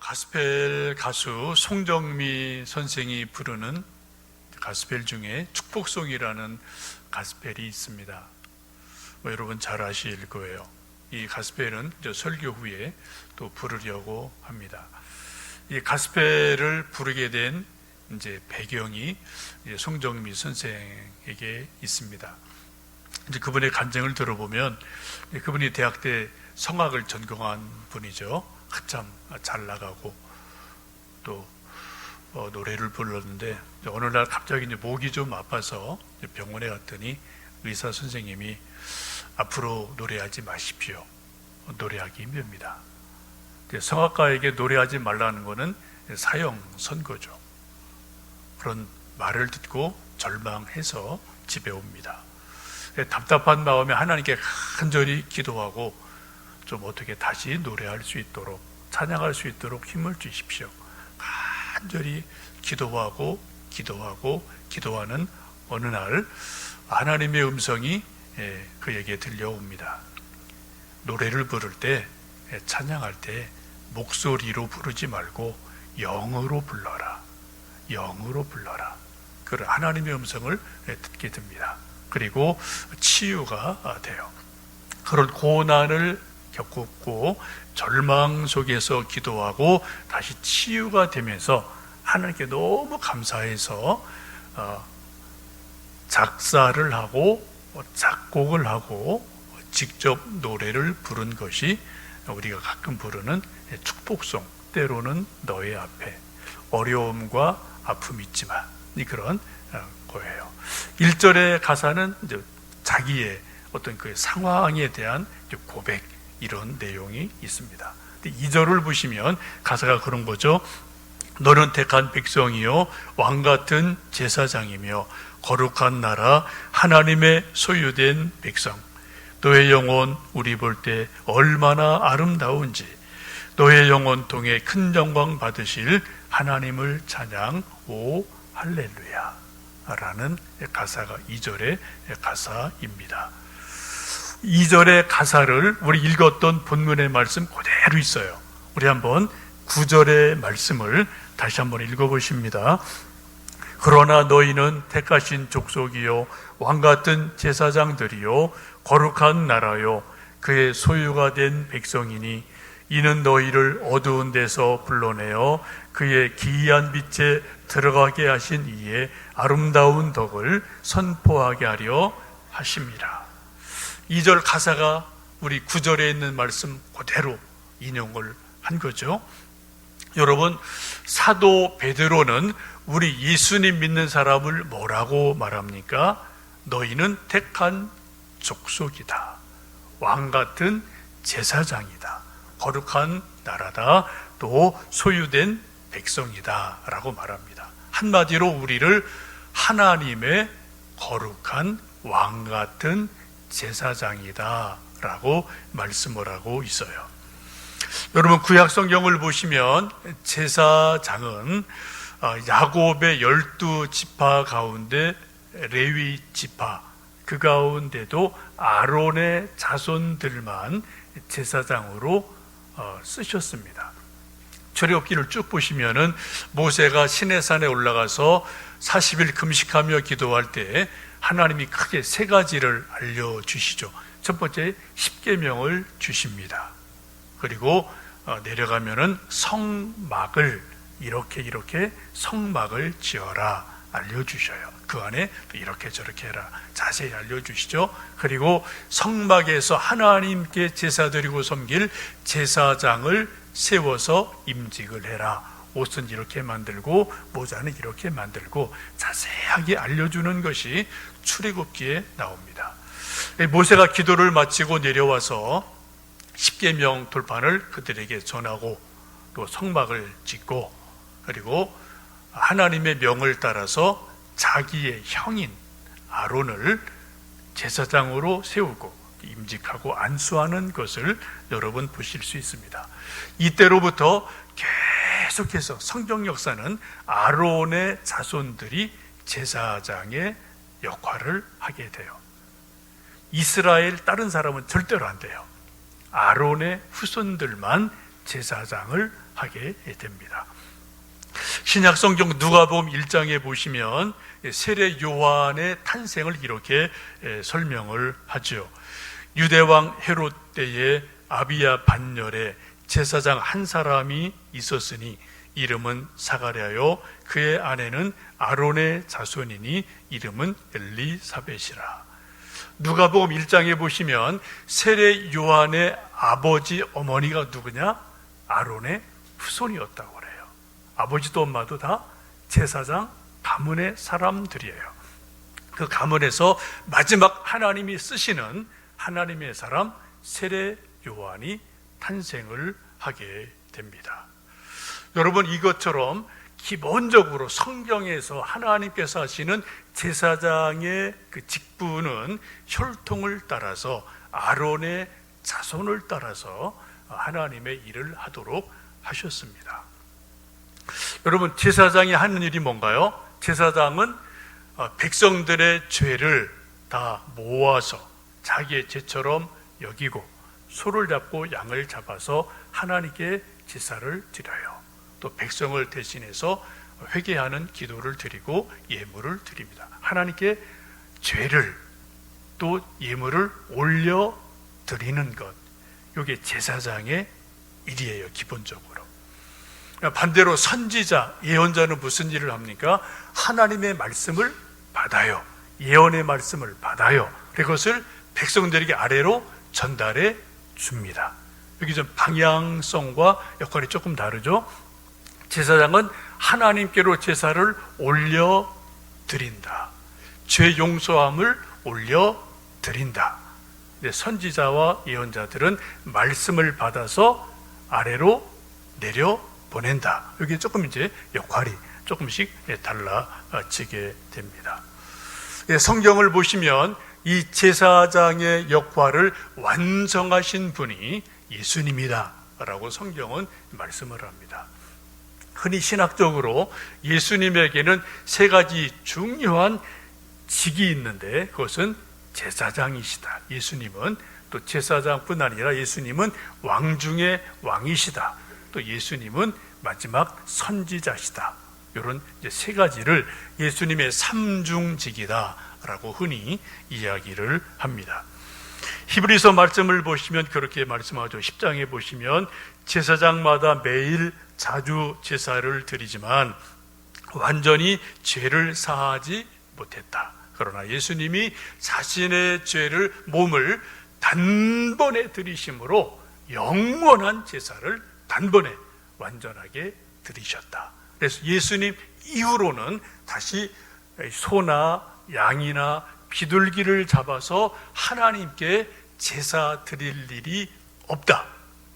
가스펠 가수 송정미 선생이 부르는 가스펠 중에 축복송이라는 가스펠이 있습니다. 여러분 잘 아실 거예요. 이 가스펠은 설교 후에 또 부르려고 합니다. 이 가스펠을 부르게 된 배경이 송정미 선생에게 있습니다. 그분의 간증을 들어보면 그분이 대학 때 성악을 전공한 분이죠. 한참 잘 나가고 또 노래를 불렀는데 어느 날 갑자기 목이 좀 아파서 병원에 갔더니 의사 선생님이 앞으로 노래하지 마십시오. 노래하기 힘듭니다. 성악가에게 노래하지 말라는 것은 사형 선고죠. 그런 말을 듣고 절망해서 집에 옵니다. 답답한 마음에 하나님께 간절히 기도하고 좀 어떻게 다시 노래할 수 있도록, 찬양할 수 있도록 힘을 주십시오. 간절히 기도하는 어느 날 하나님의 음성이 그에게 들려옵니다. 노래를 부를 때, 찬양할 때 목소리로 부르지 말고 영으로 불러라. 영으로 불러라. 그 하나님의 음성을 듣게 됩니다. 그리고 치유가 돼요. 그런 고난을 겪고 절망 속에서 기도하고 다시 치유가 되면서 하나님께 너무 감사해서 작사를 하고 작곡을 하고 직접 노래를 부른 것이 우리가 가끔 부르는 축복송, 때로는 너의 앞에 어려움과 아픔이 있지만 그런 거예요. 1절의 가사는 자기의 어떤 그 상황에 대한 고백, 이런 내용이 있습니다. 2절을 보시면 가사가 그런 거죠. 너는 택한 백성이요 왕같은 제사장이며 거룩한 나라 하나님의 소유된 백성. 너의 영혼 우리 볼 때 얼마나 아름다운지 너의 영혼 통해 큰 영광 받으실 하나님을 찬양 오 할렐루야 라는 가사가 2절의 가사입니다. 2절의 가사를 우리 읽었던 본문의 말씀 그대로 있어요. 우리 한번 9절의 말씀을 다시 한번 읽어보십니다. 그러나 너희는 택하신 족속이요 왕같은 제사장들이요 거룩한 나라요 그의 소유가 된 백성이니 이는 너희를 어두운 데서 불러내어 그의 기이한 빛에 들어가게 하신 이의 아름다운 덕을 선포하게 하려 하심이라. 2절 가사가 우리 9절에 있는 말씀 그대로 인용을 한 거죠. 여러분, 사도 베드로는 우리 예수님 믿는 사람을 뭐라고 말합니까? 너희는 택한 족속이다. 왕같은 제사장이다. 거룩한 나라다. 또 소유된 백성이다 라고 말합니다. 한마디로 우리를 하나님의 거룩한 왕같은 제사장이다 라고 말씀을 하고 있어요. 여러분, 구약 성경을 보시면 제사장은 야곱의 12지파 가운데 레위 지파, 그 가운데도 아론의 자손들만 제사장으로 쓰셨습니다. 출애굽기를 쭉 보시면은 모세가 시내산에 올라가서 40일 금식하며 기도할 때 하나님이 크게 세 가지를 알려주시죠. 첫 번째, 십계명을 주십니다. 그리고 내려가면은 성막을 이렇게 성막을 지어라 알려주셔요. 그 안에 이렇게 저렇게 해라 자세히 알려주시죠. 그리고 성막에서 하나님께 제사 드리고 섬길 제사장을 세워서 임직을 해라. 옷은 이렇게 만들고 모자는 이렇게 만들고 자세하게 알려주는 것이 출애굽기에 나옵니다. 모세가 기도를 마치고 내려와서 십계명 돌판을 그들에게 전하고 또 성막을 짓고 그리고 하나님의 명을 따라서 자기의 형인 아론을 제사장으로 세우고 임직하고 안수하는 것을 여러분 보실 수 있습니다. 이때로부터 계속해서 성경 역사는 아론의 자손들이 제사장의 역할을 하게 돼요. 이스라엘 다른 사람은 절대로 안 돼요. 아론의 후손들만 제사장을 하게 됩니다. 신약성경 누가복음 1장에 보시면 세례 요한의 탄생을 이렇게 설명을 하죠. 유대왕 헤롯 때에 아비야 반열에 제사장 한 사람이 있었으니 이름은 사가랴요 그의 아내는 아론의 자손이니 이름은 엘리사벳이라. 누가복음 1장에 보시면 세례 요한의 아버지 어머니가 누구냐? 아론의 후손이었다고 그래요. 아버지도 엄마도 다 제사장 가문의 사람들이에요. 그 가문에서 마지막 하나님이 쓰시는 하나님의 사람 세례 요한이 탄생을 하게 됩니다. 여러분, 이것처럼 기본적으로 성경에서 하나님께서 하시는 제사장의 그 직분은 혈통을 따라서 아론의 자손을 따라서 하나님의 일을 하도록 하셨습니다. 여러분, 제사장이 하는 일이 뭔가요? 제사장은 백성들의 죄를 다 모아서 자기의 죄처럼 여기고 소를 잡고 양을 잡아서 하나님께 제사를 드려요. 또 백성을 대신해서 회개하는 기도를 드리고 예물을 드립니다. 하나님께 죄를 또 예물을 올려 드리는 것, 이게 제사장의 일이에요. 기본적으로. 반대로 선지자, 예언자는 무슨 일을 합니까? 하나님의 말씀을 받아요. 예언의 말씀을 받아요. 그것을 백성들에게 아래로 전달해 줍니다. 여기 좀 방향성과 역할이 조금 다르죠. 제사장은 하나님께로 제사를 올려 드린다. 죄 용서함을 올려 드린다. 선지자와 예언자들은 말씀을 받아서 아래로 내려 보낸다. 여기 조금 이제 역할이 조금씩 달라지게 됩니다. 성경을 보시면 이 제사장의 역할을 완성하신 분이 예수님이다 라고 성경은 말씀을 합니다. 흔히 신학적으로 예수님에게는 세 가지 중요한 직이 있는데 그것은 제사장이시다. 예수님은 또 제사장뿐 아니라 예수님은 왕 중의 왕이시다. 또 예수님은 마지막 선지자시다. 이런 이제 세 가지를 예수님의 삼중직이다라고 흔히 이야기를 합니다. 히브리서 말씀을 보시면 그렇게 말씀하죠. 10장에 보시면 제사장마다 매일 자주 제사를 드리지만 완전히 죄를 사하지 못했다. 그러나 예수님이 자신의 죄를 몸을 단번에 드리심으로 영원한 제사를 단번에 완전하게 드리셨다. 그래서 예수님 이후로는 다시 소나 양이나 비둘기를 잡아서 하나님께 제사 드릴 일이 없다.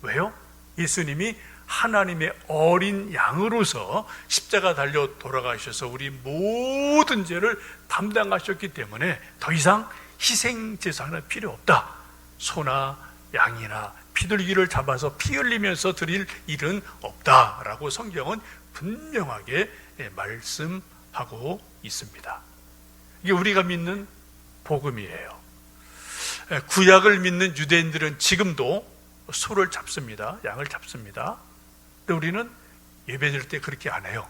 왜요? 예수님이 하나님의 어린 양으로서 십자가 달려 돌아가셔서 우리 모든 죄를 담당하셨기 때문에 더 이상 희생 제사는 필요 없다. 소나 양이나 비둘기를 잡아서 피 흘리면서 드릴 일은 없다라고 성경은 분명하게 말씀하고 있습니다. 이게 우리가 믿는 복음이에요. 구약을 믿는 유대인들은 지금도 소를 잡습니다. 양을 잡습니다. 근데 우리는 예배드릴 때 그렇게 안 해요.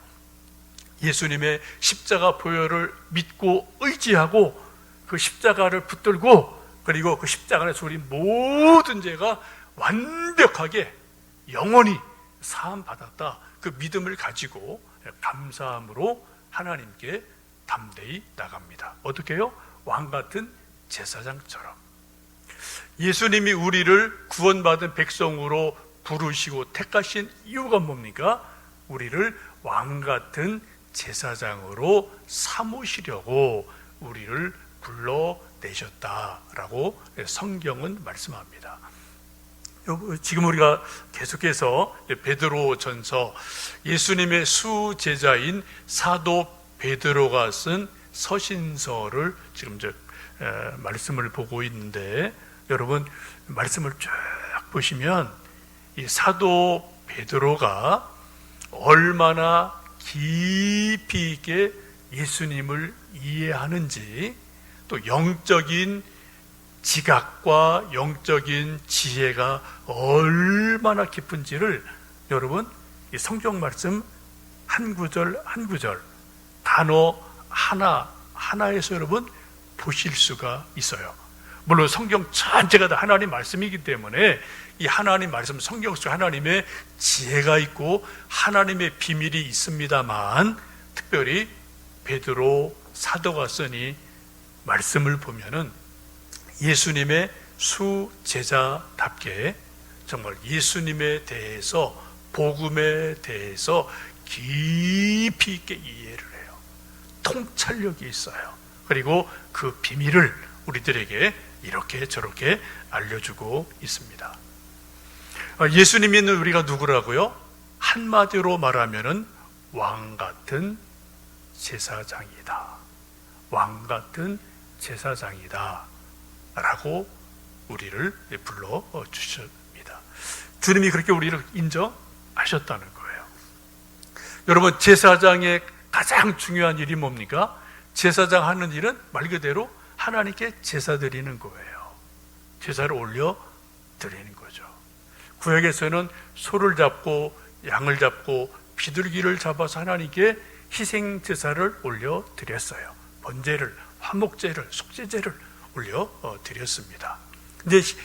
예수님의 십자가 보혈을 믿고 의지하고 그 십자가를 붙들고 그리고 그 십자가 안에서 우리 모든 죄가 완벽하게 영원히 사함 받았다. 그 믿음을 가지고 감사함으로 하나님께 담대히 나갑니다. 어떻게 해요? 왕 같은 제사장처럼. 예수님이 우리를 구원받은 백성으로 부르시고 택하신 이유가 뭡니까? 우리를 왕 같은 제사장으로 삼으시려고 우리를 불러내셨다라고 성경은 말씀합니다. 지금 우리가 계속해서 베드로전서, 예수님의 수제자인 사도 베드로가 쓴 서신서를 지금 말씀을 보고 있는데, 여러분 말씀을 쭉 보시면 이 사도 베드로가 얼마나 깊이 있게 예수님을 이해하는지, 또 영적인 지각과 영적인 지혜가 얼마나 깊은지를 여러분 이 성경 말씀 한 구절 한 구절 단어 하나에서 여러분 보실 수가 있어요. 물론 성경 전체가 다 하나님 말씀이기 때문에 이 하나님 말씀 성경 속 하나님의 지혜가 있고 하나님의 비밀이 있습니다만, 특별히 베드로 사도가 쓰니 말씀을 보면은 예수님의 수제자답게 정말 예수님에 대해서, 복음에 대해서 깊이 있게 이해를 해요. 통찰력이 있어요. 그리고 그 비밀을 우리들에게 이렇게 저렇게 알려주고 있습니다. 예수님 믿는 우리가 누구라고요? 한마디로 말하면은 왕 같은 제사장이다. 왕 같은 제사장이다 라고 우리를 불러주십니다. 주님이 그렇게 우리를 인정하셨다는 거예요. 여러분, 제사장의 가장 중요한 일이 뭡니까? 제사장 하는 일은 말 그대로 하나님께 제사 드리는 거예요. 제사를 올려 드리는 거죠. 구약에서는 소를 잡고 양을 잡고 비둘기를 잡아서 하나님께 희생 제사를 올려 드렸어요. 번제를, 화목제를, 속죄제를 올려 드렸습니다.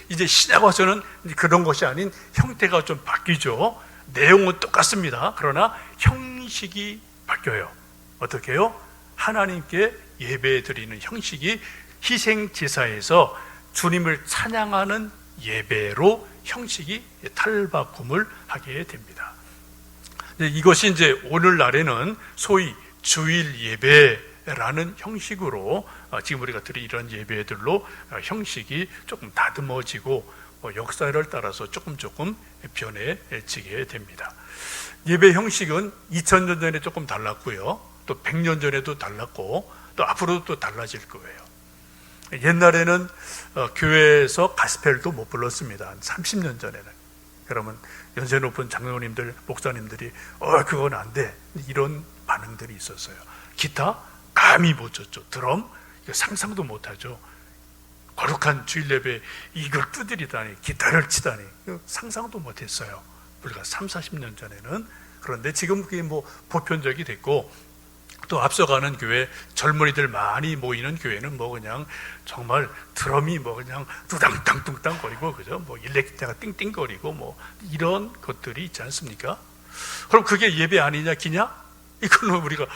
이제 신약 와서는 그런 것이 아닌 형태가 좀 바뀌죠. 내용은 똑같습니다. 그러나 형식이 바뀌어요. 어떻게 해요? 하나님께 예배 드리는 형식이 희생 제사에서 주님을 찬양하는 예배로 형식이 탈바꿈을 하게 됩니다. 이것이 이제 오늘날에는 소위 주일 예배라는 형식으로 지금 우리가 드린 이런 예배들로 형식이 조금 다듬어지고 역사를 따라서 조금 변해지게 됩니다. 예배 형식은 2000년 전에 조금 달랐고요, 또 100년 전에도 달랐고 또 앞으로도 또 달라질 거예요. 옛날에는 교회에서 가스펠도 못 불렀습니다. 한 30년 전에는. 그러면 연세 높은 장로님들, 목사님들이 그건 안 돼, 이런 반응들이 있었어요. 기타 감히 못 쳤죠. 드럼 이거 상상도 못하죠. 거룩한 주일 예배 이걸 두드리다니, 기타를 치다니 상상도 못했어요. 불과 30-40년 전에는. 그런데 지금 그게 보편적이 됐고, 또 앞서가는 교회, 젊은이들 많이 모이는 교회는 그냥 정말 드럼이 그냥 두당땅 거리고, 그죠? 일렉기타가 띵띵거리고 이런 것들이 있지 않습니까? 그럼 그게 예배 아니냐, 기냐? 이거는 우리가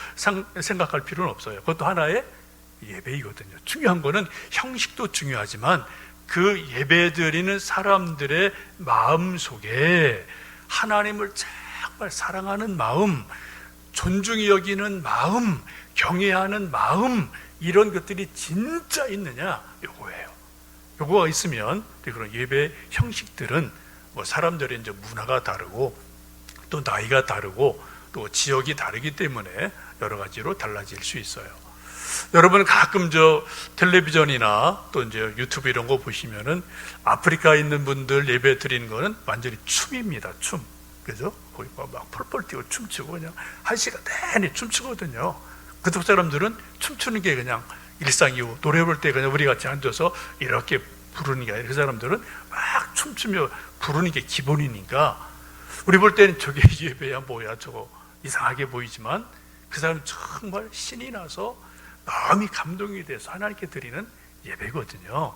생각할 필요는 없어요. 그것도 하나의 예배이거든요. 중요한 거는 형식도 중요하지만 그 예배 드리는 사람들의 마음 속에 하나님을 정말 사랑하는 마음, 존중히 여기는 마음, 경외하는 마음, 이런 것들이 진짜 있느냐, 요거예요. 요거가 있으면 그런 예배 형식들은 사람들의 이제 문화가 다르고 또 나이가 다르고 또 지역이 다르기 때문에 여러 가지로 달라질 수 있어요. 여러분 가끔 텔레비전이나 또 이제 유튜브 이런 거 보시면은 아프리카에 있는 분들 예배 드리는 거는 완전히 춤입니다. 춤. 그죠? 거기 막 펄펄 뛰고 춤추고 그냥 1시간 내내 춤추거든요. 그쪽 사람들은 춤추는 게 그냥 일상이고, 노래 볼 때 그냥 우리 같이 앉아서 이렇게 부르는 게 아니라 그 사람들은 막 춤추며 부르는 게 기본이니까, 우리 볼 때는 저게 예배야 뭐야 저거 이상하게 보이지만 그 사람은 정말 신이 나서 마음이 감동이 돼서 하나님께 드리는 예배거든요.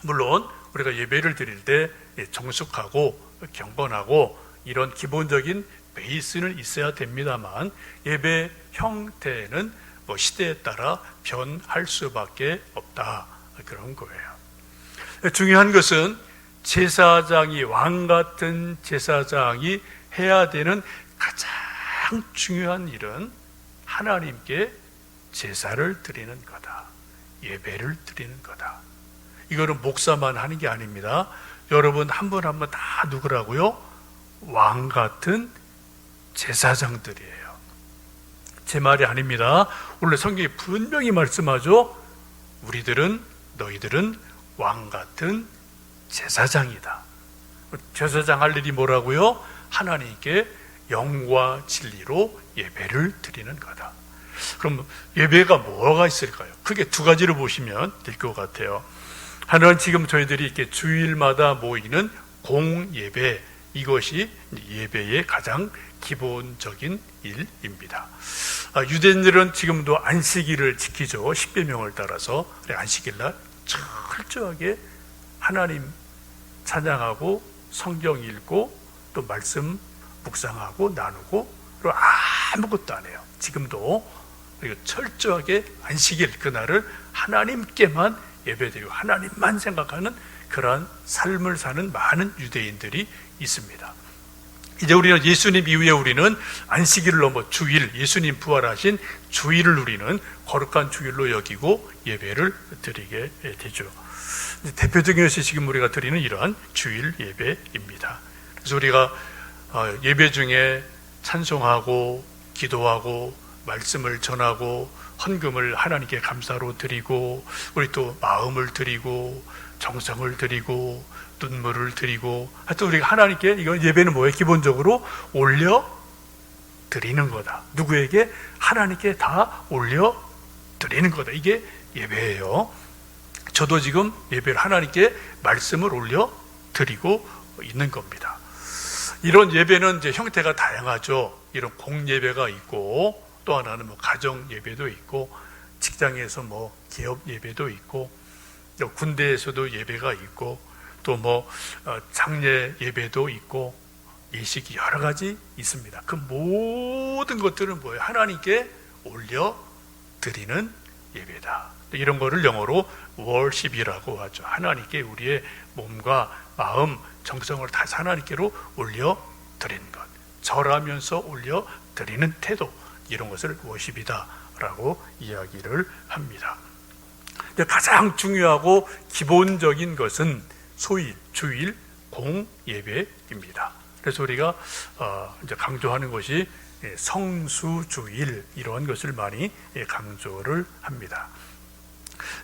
물론 우리가 예배를 드릴 때 정숙하고 경건하고 이런 기본적인 베이스는 있어야 됩니다만, 예배 형태는 시대에 따라 변할 수밖에 없다, 그런 거예요. 중요한 것은 제사장이, 왕 같은 제사장이 해야 되는 가장 중요한 일은 하나님께 제사를 드리는 거다, 예배를 드리는 거다. 이거는 목사만 하는 게 아닙니다. 여러분 한 분 한 분 다 누구라고요? 왕 같은 제사장들이에요. 제 말이 아닙니다. 원래 성경이 분명히 말씀하죠. 너희들은 왕 같은 제사장이다. 제사장 할 일이 뭐라고요? 하나님께 영과 진리로 예배를 드리는 거다. 그럼 예배가 뭐가 있을까요? 크게 두 가지를 보시면 될 것 같아요. 하나는 지금 저희들이 이렇게 주일마다 모이는 공예배, 이것이 예배의 가장 기본적인 일입니다. 유대인들은 지금도 안식일을 지키죠. 십계명을 따라서. 안식일날 철저하게 하나님 찬양하고 성경 읽고 또 말씀 묵상하고 나누고 그리고 아무것도 안 해요. 지금도 철저하게 안식일 그날을 하나님께만 예배드리고 하나님만 생각하는 그러한 삶을 사는 많은 유대인들이 있습니다. 이제 우리는 예수님 이후에 우리는 안식일을 넘어 주일, 예수님 부활하신 주일을 우리는 거룩한 주일로 여기고 예배를 드리게 되죠. 대표적인 것이 지금 우리가 드리는 이러한 주일 예배입니다. 그래서 우리가 예배 중에 찬송하고 기도하고 말씀을 전하고 헌금을 하나님께 감사로 드리고 우리 또 마음을 드리고 정성을 드리고 눈물을 드리고 하여튼 우리가 하나님께 이건 예배는 뭐예요? 기본적으로 올려 드리는 거다. 누구에게? 하나님께 다 올려 드리는 거다. 이게 예배예요. 저도 지금 예배를 하나님께 말씀을 올려 드리고 있는 겁니다. 이런 예배는 이제 형태가 다양하죠. 이런 공예배가 있고 또 하나는 뭐 가정 예배도 있고 직장에서 뭐 기업 예배도 있고 또 군대에서도 예배가 있고 또 뭐 장례 예배도 있고 예식이 여러 가지 있습니다. 그 모든 것들은 뭐예요? 하나님께 올려 드리는 예배다. 이런 거를 영어로 worship이라고 하죠. 하나님께 우리의 몸과 마음, 정성을 다 하나님께로 올려 드리는 것, 절하면서 올려 드리는 태도, 이런 것을 worship이다라고 이야기를 합니다. 가장 중요하고 기본적인 것은 소위 주일 공예배입니다. 그래서 우리가 이제 강조하는 것이 성수주일, 이러한 것을 많이 강조를 합니다.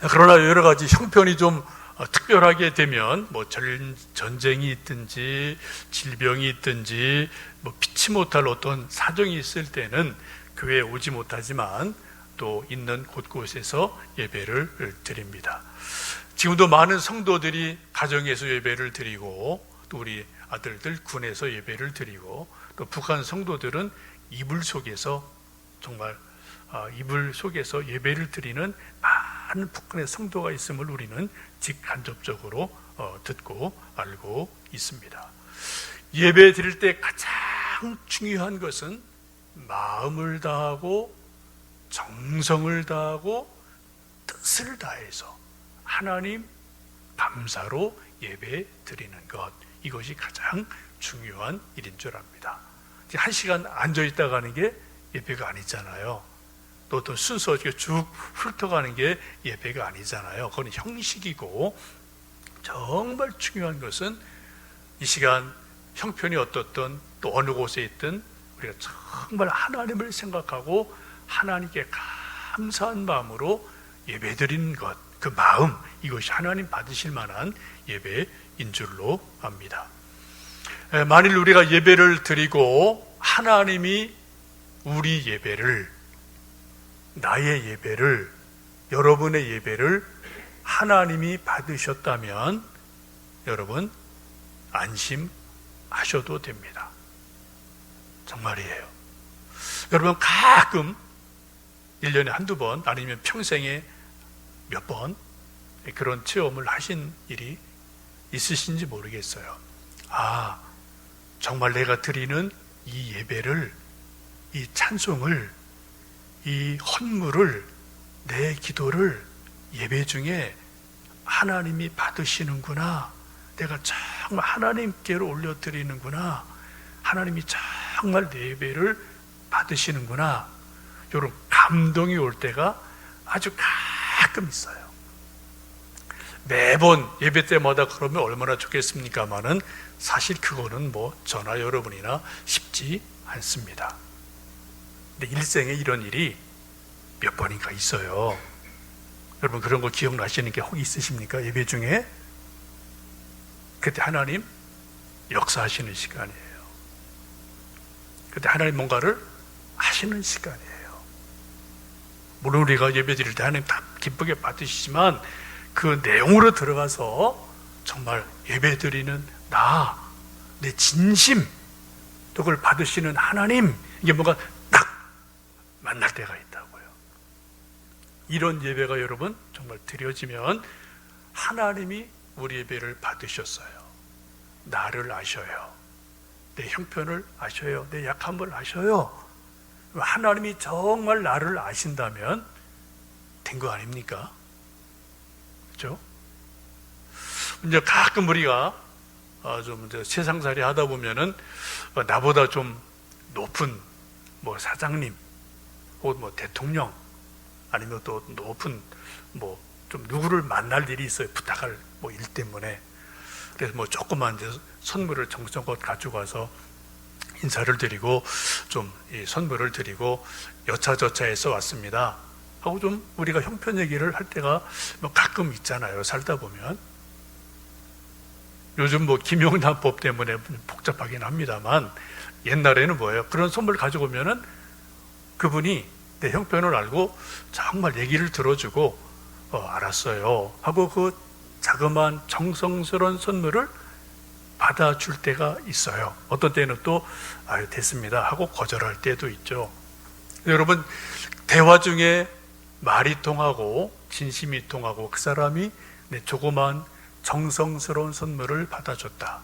그러나 여러 가지 형편이 좀 특별하게 되면 뭐 전쟁이 있든지 질병이 있든지 뭐 피치 못할 어떤 사정이 있을 때는 교회에 오지 못하지만 또 있는 곳곳에서 예배를 드립니다. 지금도 많은 성도들이 가정에서 예배를 드리고 또 우리 아들들 군에서 예배를 드리고 또 북한 성도들은 이불 속에서 정말 이불 속에서 예배를 드리는 많은 북한의 성도가 있음을 우리는 직간접적으로 듣고 알고 있습니다. 예배 드릴 때 가장 중요한 것은 마음을 다하고 정성을 다하고 뜻을 다해서 하나님 감사로 예배 드리는 것, 이것이 가장 중요한 일인 줄 압니다. 한 시간 앉아있다 가는 게 예배가 아니잖아요. 또 순서 쭉 훑어가는 게 예배가 아니잖아요. 그건 형식이고, 정말 중요한 것은 이 시간 형편이 어떻든 또 어느 곳에 있든 우리가 정말 하나님을 생각하고 하나님께 감사한 마음으로 예배 드리는 것, 그 마음, 이것이 하나님 받으실 만한 예배인 줄로 압니다. 만일 우리가 예배를 드리고 하나님이 우리 예배를, 나의 예배를, 여러분의 예배를 하나님이 받으셨다면 여러분 안심하셔도 됩니다. 정말이에요. 여러분 가끔 1년에 한두 번 아니면 평생에 몇 번 그런 체험을 하신 일이 있으신지 모르겠어요. 정말 내가 드리는 이 예배를, 이 찬송을, 이 헌물을, 내 기도를 예배 중에 하나님이 받으시는구나, 내가 정말 하나님께로 올려드리는구나, 하나님이 정말 내 예배를 받으시는구나, 이런 감동이 올 때가 아주 가끔 있어요. 매번 예배 때마다 그러면 얼마나 좋겠습니까마는 사실 그거는 뭐 저나 여러분이나 쉽지 않습니다. 근데 일생에 이런 일이 몇 번인가 있어요. 여러분 그런 거 기억나시는 게 혹 있으십니까? 예배 중에 그때 하나님 역사하시는 시간이에요. 그때 하나님 뭔가를 하시는 시간이에요. 물론 우리가 예배 드릴 때 하나님 다 기쁘게 받으시지만 그 내용으로 들어가서 정말 예배드리는 내 진심, 또 그걸 받으시는 하나님, 이게 뭔가 딱 만날 때가 있다고요. 이런 예배가 여러분 정말 드려지면 하나님이 우리 예배를 받으셨어요. 나를 아셔요. 내 형편을 아셔요. 내 약함을 아셔요. 하나님이 정말 나를 아신다면 된 거 아닙니까? 그렇죠? 이제 가끔 우리가 좀 세상살이 하다 보면은 나보다 좀 높은 사장님, 혹은 대통령, 아니면 또 높은 좀 누구를 만날 일이 있어요. 부탁할 일 때문에. 그래서 조그만 선물을 정성껏 가지고 가서 인사를 드리고 좀 이 선물을 드리고 여차저차해서 왔습니다 하고 좀 우리가 형편 얘기를 할 때가 가끔 있잖아요. 살다 보면. 요즘 김영란법 때문에 복잡하긴 합니다만 옛날에는 뭐예요? 그런 선물 가지고 오면은 그분이 내 형편을 알고 정말 얘기를 들어주고 알았어요 하고 그 자그마한 정성스러운 선물을 받아줄 때가 있어요. 어떤 때는 또 됐습니다 하고 거절할 때도 있죠. 여러분, 대화 중에 말이 통하고 진심이 통하고 그 사람이 내 조그마한 정성스러운 선물을 받아줬다.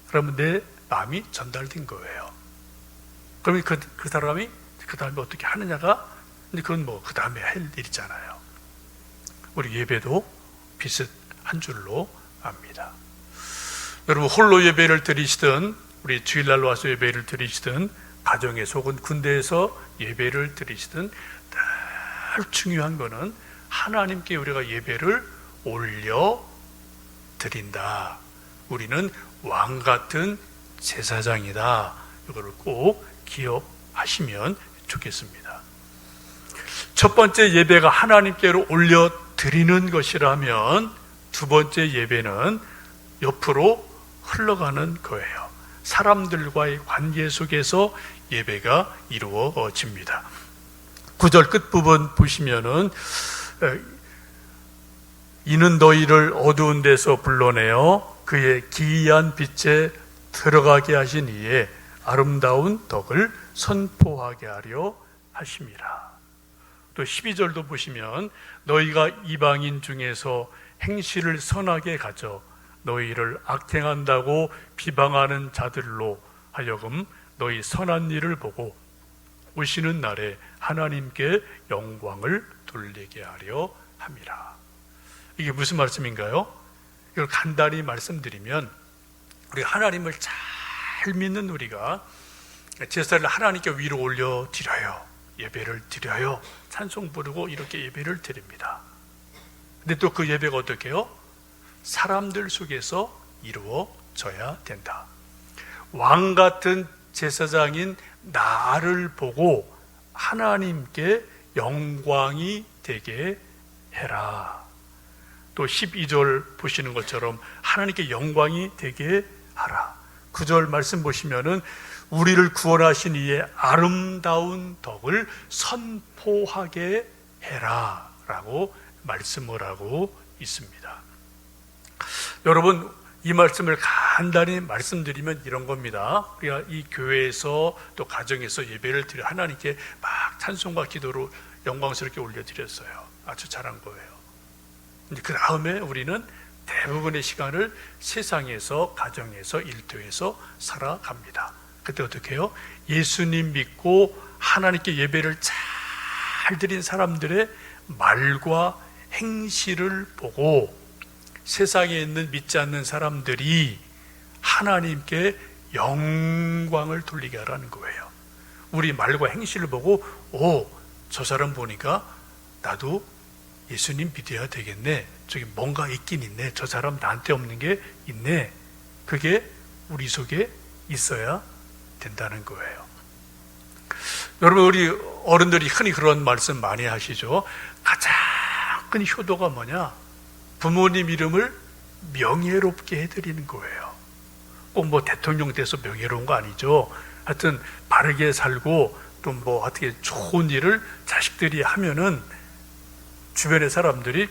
그러면 내 마음이 전달된 거예요. 그러면 그 사람이 그 다음에 어떻게 하느냐가, 그건 그 다음에 할 일이잖아요. 우리 예배도 비슷한 줄로 압니다. 여러분, 홀로 예배를 드리시든 우리 주일날 와서 예배를 드리시든 가정에서 혹은 군대에서 예배를 드리시든 늘 중요한 거는 하나님께 우리가 예배를 올려 드린다. 우리는 왕 같은 제사장이다. 이거를 꼭 기억하시면 좋겠습니다. 첫 번째 예배가 하나님께로 올려 드리는 것이라면 두 번째 예배는 옆으로 흘러가는 거예요. 사람들과의 관계 속에서 예배가 이루어집니다. 9절 끝부분 보시면은 이는 너희를 어두운 데서 불러내어 그의 기이한 빛에 들어가게 하신 이에 아름다운 덕을 선포하게 하려 하심이라. 또 12절도 보시면 너희가 이방인 중에서 행실을 선하게 가져 너희를 악행한다고 비방하는 자들로 하여금 너희 선한 일을 보고 오시는 날에 하나님께 영광을 돌리게 하려 함이라. 이게 무슨 말씀인가요? 이걸 간단히 말씀드리면 우리 하나님을 잘 믿는 우리가 제사를 하나님께 위로 올려 드려요. 예배를 드려요. 찬송 부르고 이렇게 예배를 드립니다. 근데 또 그 예배가 어떻게 해요? 사람들 속에서 이루어져야 된다. 왕 같은 제사장인 나를 보고 하나님께 영광이 되게 해라. 또 12절 보시는 것처럼 하나님께 영광이 되게 하라. 9절 말씀 보시면은 우리를 구원하신 이의 아름다운 덕을 선포하게 해라 라고 말씀을 하고 있습니다. 여러분, 이 말씀을 간단히 말씀드리면 이런 겁니다. 우리가 이 교회에서 또 가정에서 예배를 드려 하나님께 막 찬송과 기도로 영광스럽게 올려드렸어요. 아주 잘한 거예요. 그 다음에 우리는 대부분의 시간을 세상에서, 가정에서, 일터에서 살아갑니다. 그때 어떻게 해요? 예수님 믿고 하나님께 예배를 잘 드린 사람들의 말과 행실을 보고 세상에 있는 믿지 않는 사람들이 하나님께 영광을 돌리게 하라는 거예요. 우리 말과 행실을 보고 저 사람 보니까 나도 예수님 믿어야 되겠네. 저기 뭔가 있긴 있네. 저 사람 나한테 없는 게 있네. 그게 우리 속에 있어야 된다는 거예요. 여러분, 우리 어른들이 흔히 그런 말씀 많이 하시죠. 가장 큰 효도가 뭐냐? 부모님 이름을 명예롭게 해드리는 거예요. 꼭 대통령 돼서 명예로운 거 아니죠. 하여튼 바르게 살고 또 어떻게 좋은 일을 자식들이 하면은 주변의 사람들이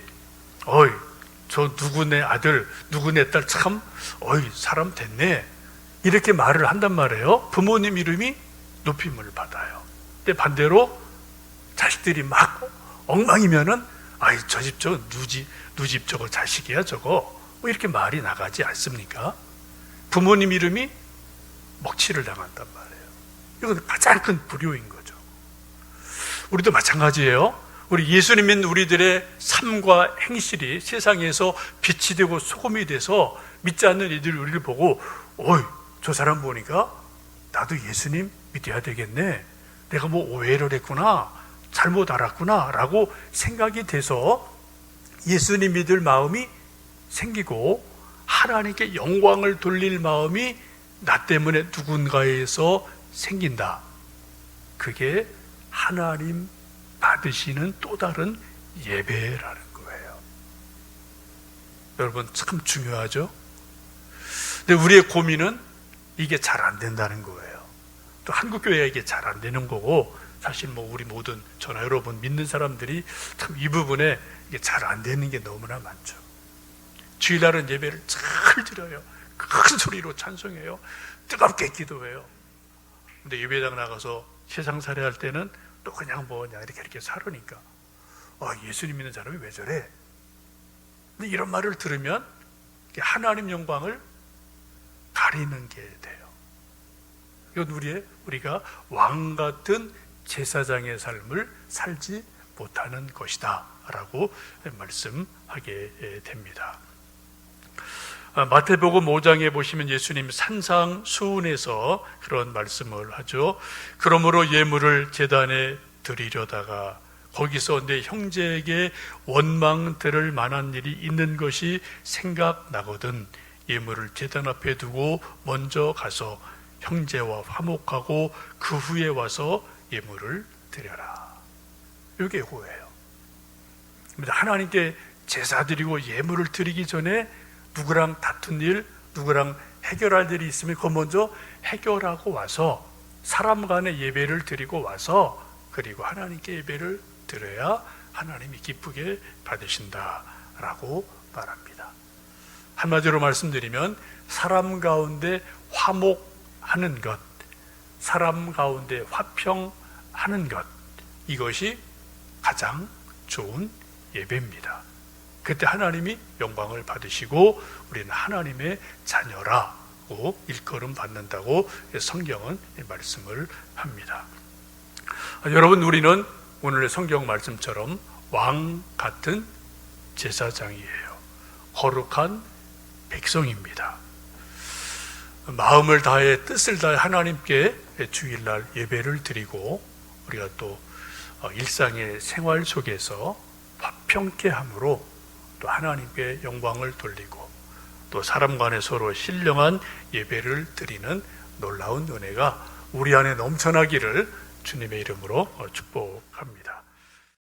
저 누구네 아들, 누구네 딸 참, 어이, 사람 됐네. 이렇게 말을 한단 말이에요. 부모님 이름이 높임을 받아요. 근데 반대로 자식들이 막 엉망이면은, 아이, 저 집 저 누집 저거 자식이야 저거. 뭐 이렇게 말이 나가지 않습니까? 부모님 이름이 먹칠을 당한단 말이에요. 이건 가장 큰 불효인 거죠. 우리도 마찬가지예요. 우리 예수님 믿는 우리들의 삶과 행실이 세상에서 빛이 되고 소금이 돼서 믿지 않는 이들이 우리를 보고, 어이, 저 사람 보니까 나도 예수님 믿어야 되겠네. 내가 뭐 오해를 했구나, 잘못 알았구나 라고 생각이 돼서 예수님 믿을 마음이 생기고 하나님께 영광을 돌릴 마음이 나 때문에 누군가에서 생긴다. 그게 하나님 받으시는 또 다른 예배라는 거예요. 여러분, 참 중요하죠? 근데 우리의 고민은 이게 잘 안 된다는 거예요. 또 한국교회가 이게 잘 안 되는 거고, 사실 뭐 우리 모든 저나 여러분 믿는 사람들이 참 이 부분에 이게 잘 안 되는 게 너무나 많죠. 주일날은 예배를 잘 드려요. 큰 소리로 찬송해요. 뜨겁게 기도해요. 근데 예배당 나가서 세상 살이할 때는 또 그냥 뭐냐 이렇게 살으니까, 예수님 믿는 사람이 왜 저래? 근데 이런 말을 들으면 하나님 영광을 가리는 게 돼요. 이건 우리가 왕 같은 제사장의 삶을 살지 못하는 것이다 라고 말씀하게 됩니다. 마태복음 5장에 보시면 예수님 산상수훈에서 그런 말씀을 하죠. 그러므로 예물을 제단에 드리려다가 거기서 내 형제에게 원망 들을 만한 일이 있는 것이 생각나거든 예물을 제단 앞에 두고 먼저 가서 형제와 화목하고 그 후에 와서 예물을 드려라. 이게 예고예요. 하나님께 제사 드리고 예물을 드리기 전에 누구랑 다툰 일, 누구랑 해결할 일이 있으면 그거 먼저 해결하고 와서 사람 간의 예배를 드리고 와서 그리고 하나님께 예배를 드려야 하나님이 기쁘게 받으신다라고 말합니다. 한마디로 말씀드리면 사람 가운데 화목하는 것, 사람 가운데 화평하는 것, 이것이 가장 좋은 예배입니다. 그때 하나님이 영광을 받으시고 우리는 하나님의 자녀라고 일컬음 받는다고 성경은 말씀을 합니다. 여러분, 우리는 오늘의 성경 말씀처럼 왕 같은 제사장이에요. 거룩한 백성입니다. 마음을 다해 뜻을 다해 하나님께 주일날 예배를 드리고 우리가 또 일상의 생활 속에서 화평케 함으로 또 하나님께 영광을 돌리고 또 사람 간에 서로 신령한 예배를 드리는 놀라운 은혜가 우리 안에 넘쳐나기를 주님의 이름으로 축복합니다.